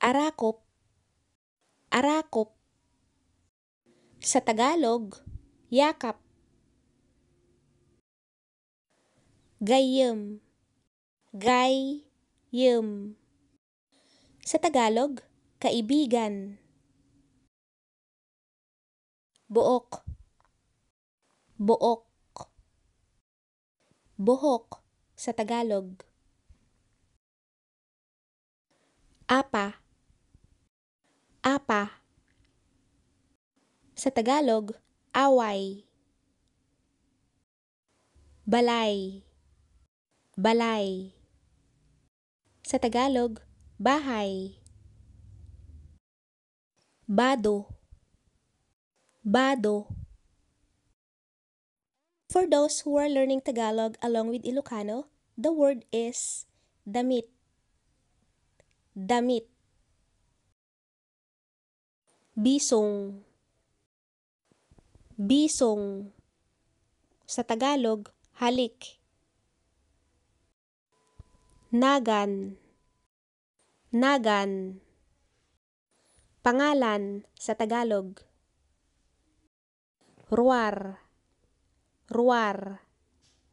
Arakop, arakop. Sa Tagalog, yakap. Gayem, gayem. Sa Tagalog, kaibigan. Buok, buok. Buhok sa Tagalog. Apa, apa. Sa Tagalog, away. Balay, balay. Sa Tagalog, bahay. Bado, bado. For those who are learning Tagalog along with Ilocano, the word is damit, damit. Bisong, bisong. Sa Tagalog, halik. Nagan, nagan. Pangalan sa Tagalog. Ruwar, ruwar.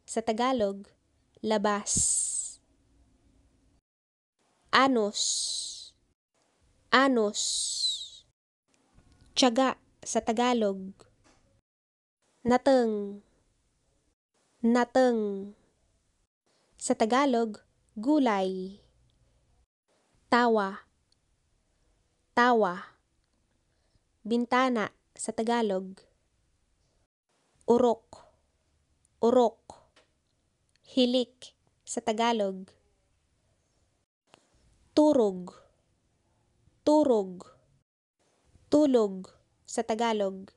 Sa Tagalog, labas. Anos, anos. Tiyaga sa Tagalog. Nateng, nateng. Sa Tagalog, gulay. Tawa, tawa. Bintana sa Tagalog. Urok, urok. Hilik sa Tagalog. Turog, turog. Tulog sa Tagalog.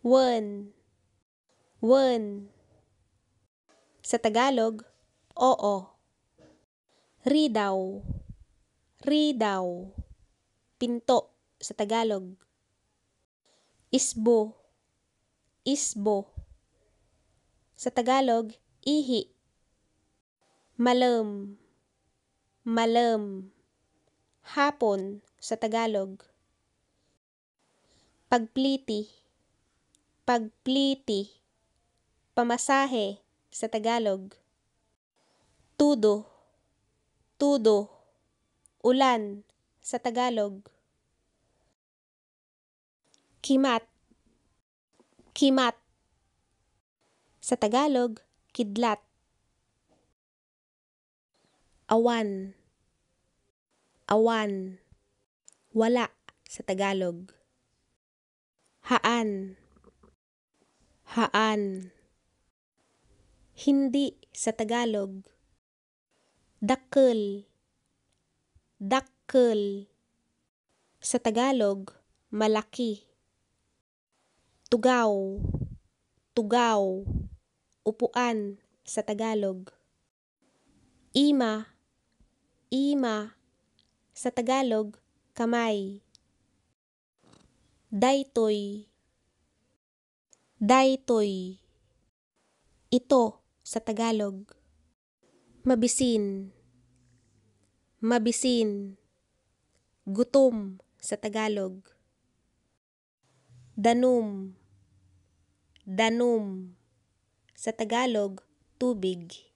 Wen, wen. Sa Tagalog, oo. Ridaw, ridaw. Pinto sa Tagalog. Isbo, isbo. Sa Tagalog, ihi. Malem, malem. Hapon sa Tagalog. Pagpliti, pagpliti. Pamasahe sa Tagalog. Tudo, tudo. Ulan sa Tagalog. Kimat, kimat. Sa Tagalog, kidlat. Awan, awan. Wala sa Tagalog. Haan, haan. Hindi sa Tagalog. Dakkel, dakkel. Sa Tagalog, malaki. Tugaw, tugaw. Upuan sa Tagalog. Ima, ima. Sa Tagalog, kamay. Daytoy, daytoy. Ito sa Tagalog. Mabisin, mabisin. Gutom sa Tagalog. Danum, danum. Sa Tagalog, tubig.